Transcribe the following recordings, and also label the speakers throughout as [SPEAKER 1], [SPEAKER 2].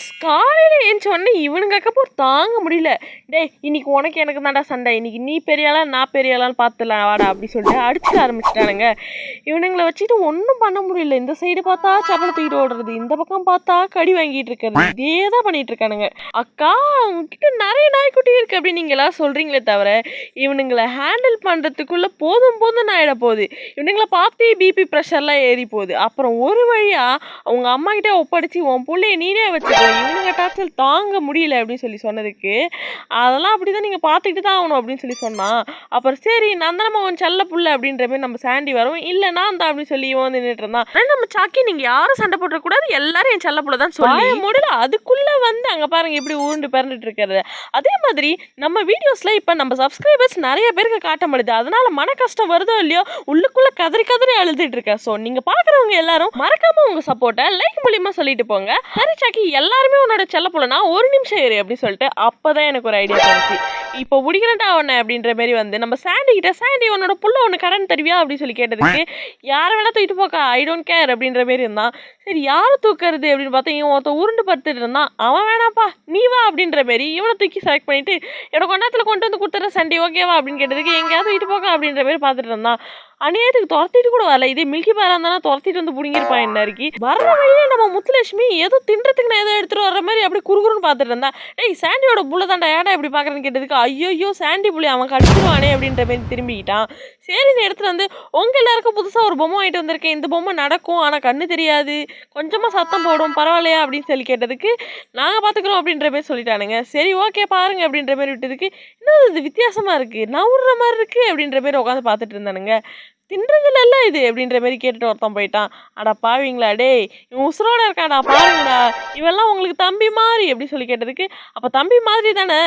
[SPEAKER 1] Friends காலையில் ஏஞ்சோடனே இவனுங்க அக்கப்போ தாங்க முடியல. டேய் இன்னைக்கு உனக்கு எனக்கு தான்டா சண்டை, இன்னைக்கு நீ பெரியாளா நான் பெரியாளான்னு பார்த்துலாம் வாடா அப்படி சொல்லிட்டு அடிச்சுக்க ஆரம்பிச்சிட்டானுங்க. இவனுங்களை வச்சுட்டு ஒன்றும் பண்ண முடியல. இந்த சைடு பார்த்தா சப்பலை தூக்கிட்டு ஓடுறது, இந்த பக்கம் பார்த்தா கடி வாங்கிட்டு இருக்கிறது, இதே தான் பண்ணிட்டு இருக்கானுங்க. அக்கா உங்ககிட்ட நிறைய நாய்க்குட்டி இருக்கு அப்படின்னு நீங்க எல்லாம் சொல்றீங்களே தவிர இவனுங்களை ஹேண்டில் பண்றதுக்குள்ள போதும் போதும் ஆயிட போகுது. இவனுங்களை பார்த்து பிபி ப்ரெஷர்லாம் ஏறி போகுது. அப்புறம் ஒரு வழியா அவங்க அம்மா கிட்டே ஒப்படைச்சி உன் பிள்ளைய நீனே வச்சுக்கோ, இவனுங்க டார்ச்சல் தாங்க முடியல அப்படின்னு சொல்லி சொன்னதுக்கு அதெல்லாம் அப்படிதான் நீங்க பார்த்துக்கிட்டு தான் ஆகணும் அப்படின்னு சொல்லி சொன்னான். அப்புறம் சரி நான் தான் நம்ம உன் செல்ல புள்ள அப்படின்ற மாதிரி நம்ம சாண்டி வரும், இல்லை நான் தான் அப்படின்னு சொல்லி இவன் நின்றுட்டு இருந்தான். நம்ம சாக்கி நீங்க யாரும் சண்டை போட்டக்கூடாது, எல்லாரும் என் செல்ல புள்ள தான் சொல்லி முடியல. அதுக்குள்ள வந்து அங்க பாருங்க இப்படி ஊண்டு பிறந்துட்டு இருக்கிறது. அதே மாதிரி நம்ம வீடியோஸ்ல இப்ப நம்ம சப்ஸ்கிரைபர்ஸ் நிறைய பேருக்கு காட்ட முடியுது, அதனால மன கஷ்டம் வருதோ இல்லையோ உள்ளுக்குள்ள கதறி கதறி அழுதுட்டு இருக்கேன். ஸோ நீங்க பாக்குறவங்க எல்லாரும் மறக்காம உங்க சப்போர்ட்டை லைக் மூலியமா சொல்லிட்டு போங்க. சரி சாக்கி எல்லாருமே உன்னோட செல்ல போலனா ஒரு நிமிஷம் ஏறு அப்படின்னு சொல்லிட்டு அப்பதான் எனக்கு ஒரு ஐடியா தோணுச்சு. இப்போ முடிக்கிறேன்டா அவனை அப்படின்ற மாதிரி வந்து நம்ம சாண்டி கிட்ட, சாண்டி உன்னோட புள்ள ஒன்று கடன் தருவியா அப்படின்னு சொல்லி கேட்டதுக்கு யாரை வேணா தூக்கிட்டு போக்கா ஐ டோன்ட் கேர் அப்படின்ற மாதிரி இருந்தான். சரி யாரை தூக்குறது அப்படின்னு பார்த்தா இவன் ஒருத்த உருண்டு படுத்துட்டு இருந்தான். அவன் வேணாப்பா நீ வா அப்படின்ற மாதிரி இவனை தூக்கி செலக்ட் பண்ணிட்டு எனக்கு ஒன்றத்தில் கொண்டு வந்து கொடுத்துட்றேன் சண்டி ஓகேவா அப்படின்னு கேட்டதுக்கு எங்கேயாவது தூக்கிட்டு போக்கா அப்படின்ற மாதிரி பார்த்துட்டு இருந்தான். அநியாயத்துக்கு துரத்திட்டு கூட வரல. இதே மில்கி பாரா இருந்தானா துரத்திட்டு வந்து பிடிங்கிருப்பான் என்ன இருக்கு. வர்ற வழியே நம்ம முத்துலட்சுமி ஏதோ தின்றதுக்கு நான் ஏதோ எடுத்துட்டு வர்ற மாதிரி அப்படி குறுகுறுன்னு பார்த்துட்டு இருந்தா. டேய் சாண்டியோட புள்ள தாண்டா ஏடா எப்படி பார்க்குறேன்னு கேட்டதுக்கு ஐயோ சாண்டி புள்ளி அவன் கடிச்சிருவானே அப்படின்ற மாதிரி திரும்பிக்கிட்டான். சரி இந்த இடத்துல வந்து உங்க எல்லாருக்கும் புதுசாக ஒரு பொம்மை வாங்கிட்டு வந்திருக்கேன், இந்த பொம்மை நடக்கும் ஆனால் கண்ணு தெரியாது, கொஞ்சமாக சத்தம் போடும் பரவாயில்லையா அப்படின்னு சொல்லி கேட்டதுக்கு நாங்கள் பார்த்துக்குறோம் அப்படின்ற மாதிரி சொல்லிட்டானுங்க. சரி ஓகே பாருங்க அப்படின்ற மாதிரி விட்டதுக்கு இன்னும் இது வித்தியாசமாக இருக்குது, நவுற மாதிரி இருக்குது அப்படின்ற மாதிரி உட்காந்து பார்த்துட்டு இருந்தானுங்க. தின்றதுல இது அப்படின்ற மாதிரி கேட்டுட்டு ஒருத்தன் போயிட்டான். அடா பாவீங்களா டேய் இவன் உசுரோட இருக்காடா பாருங்கடா, இவெல்லாம் உங்களுக்கு தம்பி மாதிரி எப்படி சொல்லி கேட்டதுக்கு அப்போ தம்பி மாதிரி தானே,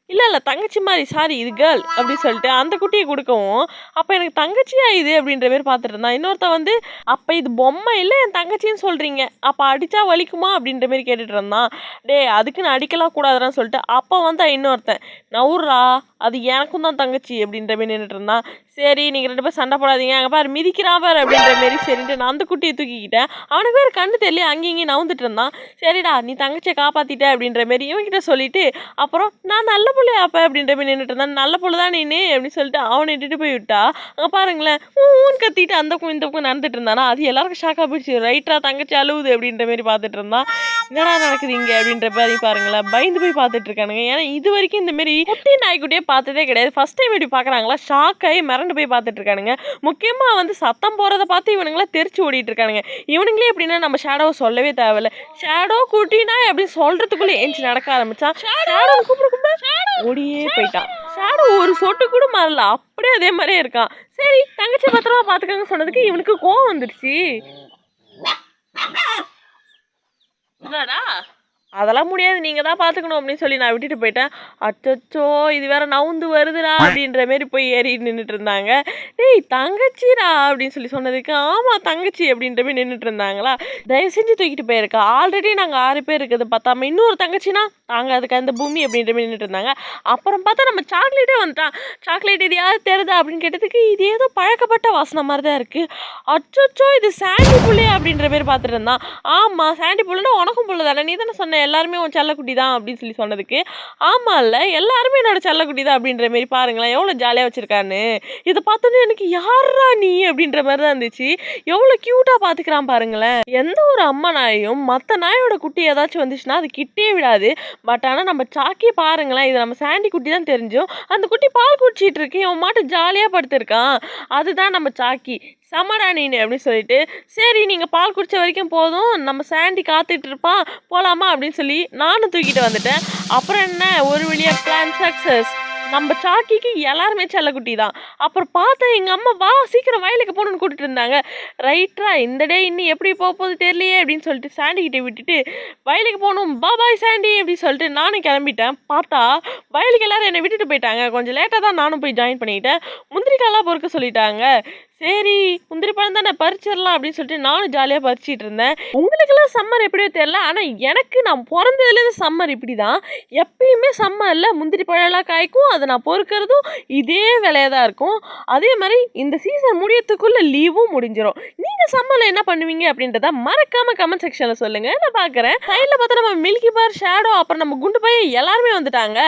[SPEAKER 1] இல்லை தங்கச்சி மாதிரி, சாரி இது கேர்ள் அப்படின்னு சொல்லிட்டு அந்த குட்டியை கொடுக்கவும் அப்போ எனக்கு தங்கச்சியா இது அப்படின்ற மாதிரி பார்த்துட்டு இருந்தான். இன்னொருத்தன் வந்து அப்போ இது பொம்மை இல்லை என் தங்கச்சின்னு சொல்கிறீங்க, அப்போ அடித்தா வலிக்குமா அப்படின்ற மாதிரி கேட்டுட்டு இருந்தான். டே அதுக்குன்னு அடிக்கலாம் கூடாதுன்னு சொல்லிட்டு அப்போ வந்து இன்னொருத்தன் நவுறா அது எனக்கும் தான் தங்கச்சி அப்படின்ற மாதிரி நின்றுட்டு இருந்தான். சரி நீங்கள் ரெண்டு பேரும் சண்டை போடாதீங்க, அங்கே பாரு மிதிக்கிறான் பாரு அப்படின்ற மாரி சரின்ட்டு நான் அந்த குட்டியை தூக்கிக்கிட்டேன். அவனுக்கு வேறு கண்ணு தெரியல அங்கேயும் இங்கேயும் நவுந்துட்டு இருந்தான். சரிடா நீ தங்கச்சியை காப்பாற்றிட்ட அப்படின்ற மாரி இவன்கிட்ட சொல்லிட்டு அப்புறம் நான் நல்ல பிள்ளையா அப்போ அப்படின்ற மாதிரி நின்றுட்டு இருந்தான். நல்ல பிள்ளை தான் நீனு அப்படின்னு சொல்லிட்டு அவனை இட்டுட்டு போய் விட்டா. அங்கே பாருங்களேன் ஊன்னு கத்திட்டு அந்த இந்த பக்கம் நடந்துட்டு இருந்தானா. அது எல்லாருக்கும் ஷாக்காக போயிடுச்சு. ரைட்டா தங்கச்சி அழுவுது அப்படின்ற மாதிரி பார்த்துட்டு இருந்தான். என்னடா நடக்குது இங்கே அப்படின்ற மாதிரி பாருங்களேன் பயந்து போய் பார்த்துட்டு இருக்கானுங்க. ஏன்னா இது வரைக்கும் இந்த மாதிரி குட்டி நாய்க்குட்டியே பார்த்ததே கிடையாது. ஃபர்ஸ்ட் டைம் இப்படி பார்க்குறாங்களா ஷாக்காகி மிரண்டு போய் பார்த்துட்டு இருக்கானுங்க. முக்கியமாக வந்து சத்தம் போகிறத பார்த்து இவனுங்களாம் தெரிச்சு ஓடிட்டு இருக்கானுங்க. இவனுங்களே எப்படின்னா நம்ம ஷேடோவை சொல்லவே தேவையில்ல, ஷேடோ குட்டினா அப்படின்னு சொல்கிறதுக்குள்ளே ஏஞ்சி நடக்க ஆரம்பித்தான். ஷேடோ கூப்பிட ஓடியே போயிட்டான். ஷேடோ ஒரு சொட்டு கூட மாறல, அப்படியே அதே மாதிரியே இருக்கான். சரி தங்கச்சி பத்திரமா பார்த்துக்கங்க சொன்னதுக்கு இவனுக்கு கோவம் வந்துடுச்சு. என்னடா அதெல்லாம் முடியாது நீங்கள் தான் பார்த்துக்கணும் அப்படின்னு சொல்லி நான் விட்டுட்டு போயிட்டேன். அச்சோ இது வேற நவுந்து வருதுடா அப்படின்ற மாரி போய் ஏறி நின்றுட்டு இருந்தாங்க. டேய் தங்கச்சிடா அப்படின்னு சொல்லி சொன்னதுக்கு ஆமாம் தங்கச்சி அப்படின்ற மாதிரி நின்றுட்டு இருந்தாங்களா. தயவு செஞ்சு தூக்கிட்டு போயிருக்கா, ஆல்ரெடி நாங்கள் 6 பேர் இருக்குது பார்த்தாம இன்னொரு தங்கச்சினா நாங்கள் அதுக்கு அந்த பூமி அப்படின்ற மாதிரி நின்றுட்டு இருந்தாங்க. அப்புறம் பார்த்தா நம்ம சாக்லேட்டே வந்துட்டான். சாக்லேட் இது யாரும் தெரியுதா அப்படின்னு கேட்டதுக்கு இது ஏதோ பழக்கப்பட்ட வாசனை மாதிரி தான் இருக்குது. அச்சோ இது சாண்டி புள்ளையா அப்படின்ற பேர் பார்த்துட்டு இருந்தான். ஆமாம் சாண்டி புள்ளைன்னா உனக்கும் புள்ள தானே, நீ தானே சொன்ன எல்லாருமே உன் செல்லக்குட்டி தான் அப்படின்னு சொல்லி சொன்னதுக்கு ஆமா இல்ல எல்லாருமே என்னோட செல்லக்குட்டி தான் அப்படின்ற மாதிரி பாருங்களேன் எவ்வளோ ஜாலியாக வச்சிருக்கான்னு. இதை பார்த்தோன்னே எனக்கு யாரா நீ அப்படின்ற மாதிரி தான் இருந்துச்சு. எவ்வளோ க்யூட்டாக பார்த்துக்கிறான் பாருங்களேன். எந்த ஒரு அம்மா நாயும் மற்ற நாயோட குட்டி ஏதாச்சும் வந்துச்சுன்னா அது கிட்டே விடாது. பட் ஆனால் நம்ம சாக்கி பாருங்களேன், இது நம்ம சாண்டி குட்டி தான் தெரிஞ்சும் அந்த குட்டி பால் குடிச்சிட்டு இருக்கு, இவன் மாட்டு ஜாலியாக படுத்திருக்கான். அதுதான் நம்ம சாக்கி சமடா நீனு அப்படின்னு சொல்லிட்டு சரி நீங்கள் பால் குடித்த வரைக்கும் போதும் நம்ம சாண்டி காத்துட்டு இருப்பான் போகலாமா அப்படின்னு சொல்லி நானும் தூக்கிட்டு வந்துட்டேன். அப்புறம் என்ன ஒரு வழியாக பிளான் சக்ஸஸ். நம்ம சாக்கிக்கு எல்லாருமே செல்லக்குட்டி தான். அப்புறம் பார்த்தா எங்கள் அம்மா வா சீக்கிரம் வயலுக்கு போகணுன்னு கூட்டிட்டு இருந்தாங்க. ரைட்டா இந்த டே இன்னும் எப்படி போக போகுது தெரியலையே அப்படின்னு சொல்லிட்டு சாண்டிக்கிட்டே விட்டுட்டு வயலுக்கு போகணும் பாய் சாண்டி அப்படின்னு சொல்லிட்டு நானும் கிளம்பிட்டேன். பார்த்தா வயலுக்கு எல்லாரும் என்னை விட்டுட்டு போயிட்டாங்க. கொஞ்சம் லேட்டாக தான் நானும் போய் ஜாயின் பண்ணிக்கிட்டேன். முந்திரிக்காயெல்லாம் பொறுக்க சொல்லிட்டாங்க. சரி முந்திரி பழம் தானே பறிச்சிடலாம் அப்படின்னு சொல்லிட்டு நானும் ஜாலியாக பறிச்சிட்டு இருந்தேன். உங்களுக்கெல்லாம் சம்மர் எப்படியோ தெரியல, ஆனால் எனக்கு நான் பிறந்ததுலேருந்து சம்மர் இப்படி தான். எப்பயுமே சம்மரில் முந்திரி பழம்லாம் காய்க்கும், அதை நான் பொறுக்கிறதும் இதே வேலையாக தான் இருக்கும். அதே மாதிரி இந்த சீசன் முடியறதுக்குள்ளே லீவும் முடிஞ்சிடும். நீங்கள் சம்மரில் என்ன பண்ணுவீங்க அப்படின்றத மறக்காமல் கமெண்ட் செக்ஷனில் சொல்லுங்கள், நான் பார்க்குறேன். சைடில் பார்த்தா நம்ம மில்கி பார், ஷேடோ, அப்புறம் நம்ம குண்டு பையன் எல்லாருமே வந்துட்டாங்க.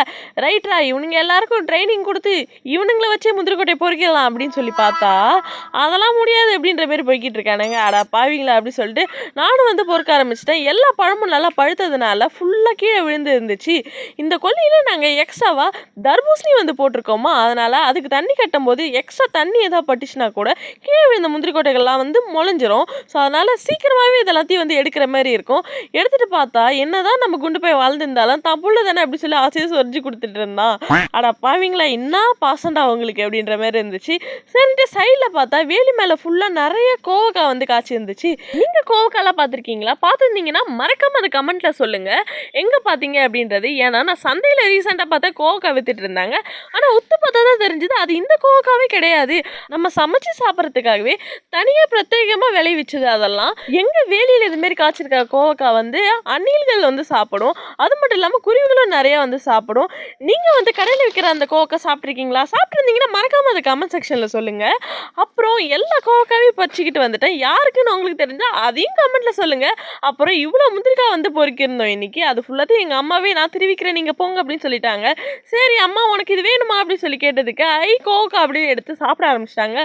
[SPEAKER 1] ரைட்ரா, இவனுங்க எல்லாருக்கும் ட்ரைனிங் கொடுத்து இவனுங்களை வச்சே முந்திரிக்கொட்டை பொறுக்கலாம் அப்படின்னு சொல்லி பார்த்தா அதெல்லாம் முடியாது அப்படின்ற மாதிரி போய்கிட்டு இருக்கானுங்க. அடா பாவீங்களா அப்படி சொல்லிட்டு நானும் வந்து பொறுக்க ஆரம்பிச்சிட்டேன். எல்லா பழமும் நல்லா பழுத்ததுனால ஃபுல்லாக கீழே விழுந்து இருந்துச்சு. இந்த கொல்லையில் நாங்கள் எக்ஸ்ட்ராவாக தர்பூசணி வந்து போட்டிருக்கோமா, அதனால் அதுக்கு தண்ணி கட்டும் போது எக்ஸ்ட்ரா தண்ணி ஏதாவது பட்டுச்சுன்னா கூட கீழே விழுந்த முந்திரி கொட்டைகள்லாம் வந்து முளைஞ்சிரும். ஸோ அதனால் சீக்கிரமாகவே இதெல்லாத்தையும் வந்து எடுக்கிற மாதிரி இருக்கும். எடுத்துகிட்டு பார்த்தா என்னதான் நம்ம குண்டு போய் வாழ்ந்துருந்தாலும் தான் புள்ள தானே அப்படி சொல்லி ஆசையை சொரிஞ்சு கொடுத்துட்டு இருந்தான். அடா பாவீங்களா, என்ன பாசண்டா அவங்களுக்கு அப்படின்ற மாதிரி இருந்துச்சு. சரின்ட்டு சைடில் பார்த்தா வேலி மேலே ஃபுல்லாக நிறைய கோவக்காய் வந்து காய்ச்சி இருந்துச்சு. நீங்கள் கோவக்காயெல்லாம் பார்த்துருக்கீங்களா? பார்த்துருந்தீங்கன்னா மறக்காம அதை கமெண்ட்டில் சொல்லுங்கள் எங்கே பார்த்தீங்க அப்படின்றது. ஏன்னா நான் சந்தையில் ரீசெண்டாக பார்த்தா கோவக்காய் வித்துட்டு இருந்தாங்க. ஆனால் உத்து பார்த்தா தான் தெரிஞ்சுது அது இந்த கோவக்காவே கிடையாது. நம்ம சமைச்சு சாப்பிட்றதுக்காகவே தனியாக பிரத்யேகமாக விளைவிச்சது. அதெல்லாம் எங்கள் வேலியில் இதுமாரி காய்ச்சிருக்க கோவக்காய் வந்து அணில்கள் வந்து சாப்பிடும். அது மட்டும் இல்லாமல் குருவிகளும் நிறையா வந்து சாப்பிடும். நீங்கள் வந்து கடையில் விற்கிற அந்த கோவக்காய் சாப்பிட்ருக்கீங்களா? சாப்பிட்ருந்தீங்கன்னா மறக்காமல் அதை கமெண்ட் செக்ஷனில் சொல்லுங்கள். அப்புறம் எல்லா கோவக்காவையும் பறிச்சுக்கிட்டு வந்துட்டேன். யாருக்குன்னு உங்களுக்கு தெரிஞ்சால் அதையும் கமெண்ட்டில் சொல்லுங்கள். அப்புறம் இவ்வளோ முந்திரிக்காய் வந்து பொறுக்கிருந்தோம் இன்றைக்கி. அது ஃபுல்லாத்தையும் எங்கள் அம்மாவே நான் திருவிக்கிறேன், நீங்கள் போங்க அப்படின்னு சொல்லிட்டாங்க. சரி அம்மா உனக்கு இது வேணுமா அப்படின்னு சொல்லி கேட்டதுக்கு கோவக்காய் அப்படின்னு எடுத்து சாப்பிட ஆரம்பிச்சிட்டாங்க.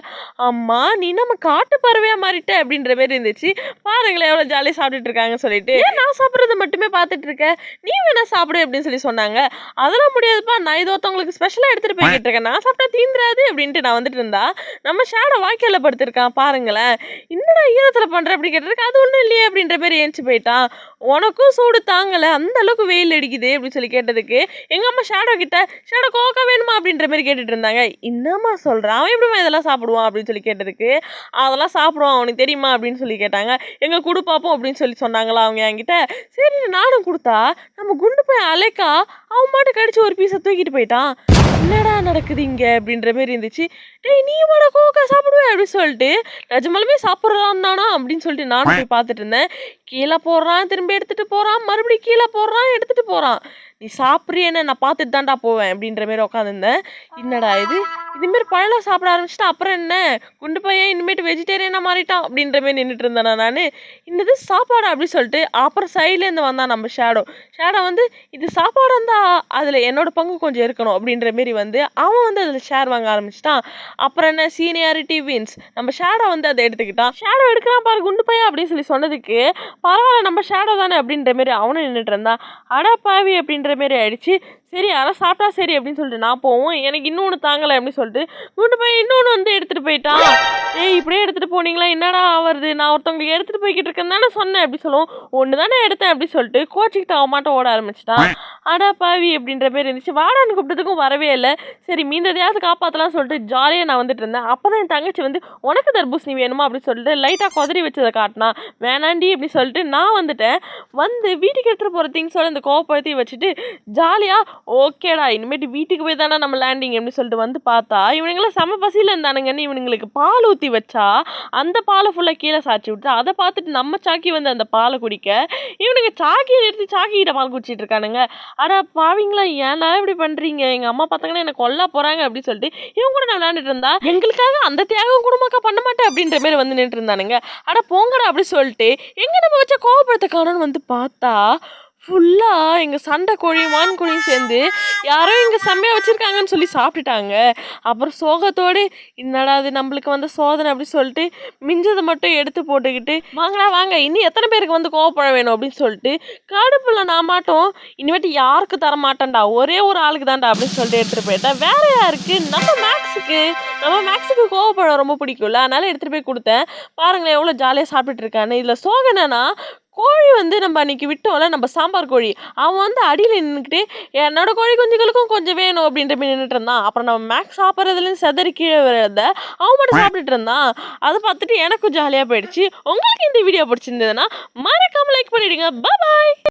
[SPEAKER 1] அம்மா நீ நம்ம காட்டு பறவையாக மாறிட்ட அப்படின்ற மாதிரி இருந்துச்சு. பாருங்களேன் எவ்வளோ ஜாலியாக சாப்பிட்டுட்டு இருக்காங்க சொல்லிட்டு. நான் சாப்பிட்றத மட்டுமே பார்த்துட்டு இருக்கேன், நீ வேணா சாப்பிடு அப்படின்னு சொல்லி சொன்னாங்க. அதெல்லாம் முடியாதுப்பா, நான் இது ஒருத்தவங்களுக்கு ஸ்பெஷலாக எடுத்துகிட்டு போய்கிட்டு இருக்கேன், நான் சாப்பிட்டா தீந்துராது அப்படின்ட்டு நான் வந்துட்டு இருந்தா நம்ம ஷேடோ வாய்க்கால படுத்திருக்கான். பாருங்களேன் என்னடா ஈரத்தில் பண்ணுற அப்படி கேட்டிருக்கு. அது ஒன்றும் இல்லையே அப்படின்ற மாதிரி ஏஞ்சி போயிட்டான். உனக்கும் சூடு தாங்கலை, அந்த அளவுக்கு வெயில் அடிக்குது அப்படின்னு சொல்லி கேட்டதுக்கு எங்கள் அம்மா ஷேடோ கிட்ட ஷேடோ கோவக்கா வேணுமா அப்படின்ற மாதிரி கேட்டுட்டு இருந்தாங்க. என்னம்மா சொல்கிறான், அவன் எப்படிமா இதெல்லாம் சாப்பிடுவான் அப்படின்னு சொல்லி கேட்டதுக்கு அதெல்லாம் சாப்பிடுவான் அவனுக்கு தெரியுமா அப்படின்னு சொல்லி கேட்டாங்க. எங்கள் குடு பார்ப்போம் அப்படின்னு சொல்லி சொன்னாங்களா அவங்க என்கிட்ட. சரி நானும் கொடுத்தா நம்ம குண்டு போய் அலைக்கா அவன் மாட்டு கடிச்சு ஒரு பீஸை தூக்கிட்டு போயிட்டான். என்னடா நடக்குது இங்க அப்படின்ற மாதிரி இருந்துச்சு. டேய் நீ வாடா கோவக்கா சாப்பிடுவேன் அப்படின்னு சொல்லிட்டு நிஜமாலுமே சாப்பிட்றான் தானா அப்படின்னு சொல்லிட்டு நானும் போய் பார்த்துட்டு இருந்தேன். கீழே போடுறான், திரும்ப எடுத்துட்டு போறான், மறுபடியும் கீழே போடுறான், எடுத்துட்டு போறான். நீ சாப்பிட்றியன்னு நான் பார்த்துட்டு தான்டா போவேன் அப்படின்ற மாதிரி உட்காந்துருந்தேன். என்னடா இதுமாரி பழம் சாப்பிட ஆரம்பிச்சிட்டா அப்புறம் என்ன குண்டு பையன் இனிமேட்டு வெஜிடேரியனாக மாறிட்டான் அப்படின்ற மாதிரி நின்றுட்டு இருந்தேன் நான். இன்னது சாப்பாடு அப்படின்னு சொல்லிட்டு அப்புறம் சைட்லேருந்து வந்தான் நம்ம ஷேடோ வந்து இது சாப்பாடு இருந்தா அதில் என்னோட பங்கு கொஞ்சம் இருக்கணும் அப்படின்ற மாரி வந்து அவன் வந்து அதில் ஷேர் வாங்க ஆரம்பிச்சிட்டான். அப்புறம் என்ன சீனியாரிட்டி வின்ஸ், நம்ம ஷேடோ வந்து அதை எடுத்துக்கிட்டான். ஷேடோ எடுக்கிறான் பாரு குண்டு பையன் அப்படின்னு சொல்லி சொன்னதுக்கு பரவாயில்ல நம்ம ஷேடோ தானே அப்படின்ற மாரி அவனும் நின்றுட்டு இருந்தான். அடா பாவி அப்படின்ற மாரி ஆயிடுச்சு. சரி யாரும் சாப்பிட்டா சரி அப்படின்னு சொல்லிட்டு நான் போவோம், எனக்கு இன்னொன்று தாங்கலை அப்படின்னு சொல்லிட்டு குண்டு பையன் இன்னொன்று வந்து எடுத்துகிட்டு போயிட்டான். இப்படியே எடுத்துகிட்டு போனீங்களா என்னடா ஆவறது, நான் ஒருத்தவங்களுக்கு எடுத்துகிட்டு போய்கிட்டு இருக்கேன் தானே சொன்னேன் அப்படி சொல்லுவோம். ஒன்று தானே எடுத்தேன் அப்படி சொல்லிட்டு கோச்சிக்கிட்டு அவன் மாட்ட ஓட ஆரம்பிச்சிட்டான். அடா பாவி அப்படின்ற பேர் இருந்துச்சு. வாடான்னு கூப்பிட்டதுக்கும் வரவே இல்லை. சரி மீந்ததையாவது காப்பாற்றலாம் சொல்லிட்டு ஜாலியாக நான் வந்துட்டு இருந்தேன். அப்போ தான் என் தங்கச்சி வந்து உனக்கு தர்பூசணி வேணுமா அப்படின்னு சொல்லிட்டு லைட்டாக கொதறி வச்சதை காட்டினா. வேணாண்டி அப்படி சொல்லிட்டு நான் வந்துட்டேன். வந்து வீட்டுக்கு எடுத்துகிட்டு போகிற திங்ஸோட இந்த கோவப்படுத்தி வச்சுட்டு ஜாலியாக ஓகேடா இனிமேட்டு வீட்டுக்கு போய் தானே நம்ம லேண்டிங் அப்படின்னு சொல்லிட்டு வந்து பார்த்தா இவனுங்களாம் செம பசியில் இருந்தானுங்கன்னு இவனுங்களுக்கு பால் ஊற்றி வச்சா அந்த பாலை ஃபுல்லாக கீழே சாய்ச்சி விட்டு அதை பார்த்துட்டு நம்ம சாக்கி வந்து அந்த பாலை குடிக்க இவனுங்க சாக்கியை நிறுத்தி சாக்கிக்கிட்ட பால் குடிச்சிட்டு இருக்கானுங்க. அடா பாவீங்களா ஏன்னா இப்படி பண்ணுறீங்க, எங்கள் அம்மா பார்த்தாங்கன்னா என்னை கொல்ல போகிறாங்க அப்படின்னு சொல்லிட்டு இவங்க கூட நான் விளையாண்டுட்டு இருந்தா எங்களுக்காக அந்த தியாகம் குடும்பக்கா பண்ண மாட்டேன் அப்படின்ற மாதிரி வந்து நின்று இருந்தானுங்க. அட போங்கடா அப்படி சொல்லிட்டு எங்கே நம்ம வச்ச கோவப்படுத்த காணும்னு வந்து பார்த்தா ஃபுல்லாக எங்கள் சண்டை கோழி மான் கோழியும் சேர்ந்து யாரோ இங்கே செம்மையாக வச்சுருக்காங்கன்னு சொல்லி சாப்பிட்டுட்டாங்க. அப்புறம் சோகத்தோடு என்னடா அது நம்மளுக்கு வந்து சோதனை அப்படி சொல்லிட்டு மிஞ்சதை மட்டும் எடுத்து போட்டுக்கிட்டு வாங்கடா வாங்க இன்னும் எத்தனை பேருக்கு வந்து கோவப்பழம் வேணும் அப்படின்னு சொல்லிட்டு கடுப்பில் நான் மாட்டோம் இனிமேட்டு யாருக்கு தர மாட்டேன்டா ஒரே ஒரு ஆளுக்கு தான்டா அப்படின்னு சொல்லிட்டு எடுத்துகிட்டு போயிட்டேன். வேற யாருக்கு நம்ம மேக்ஸுக்கு கோவப்பழம் ரொம்ப பிடிக்கும்ல அதனால எடுத்துகிட்டு போய் கொடுத்தேன். பாருங்களேன் எவ்வளோ ஜாலியாக சாப்பிட்டுட்டு இருக்கான்னு. இதில் சோகம் என்னன்னா கோழி வந்து நம்ம அன்றைக்கி விட்டோம்ல நம்ம சாம்பார் கோழி அவன் வந்து அடியில் நின்றுக்கிட்டு என்னோட கோழி குஞ்சுகளுக்கும் கொஞ்சம் வேணும் அப்படின்ற மாதிரி நின்றுட்டு இருந்தான். அப்புறம் நம்ம மேக்ஸ் சாப்பிட்றதுலேருந்து செதறி கீழே வரத அவன் மட்டும் சாப்பிட்டுட்டு இருந்தான். அதை பார்த்துட்டு எனக்கும் ஜாலியாக போயிடுச்சு. உங்களுக்கு இந்த வீடியோ பிடிச்சிருந்ததுன்னா மறக்காமல் லைக் பண்ணிவிடுங்க. பாய்.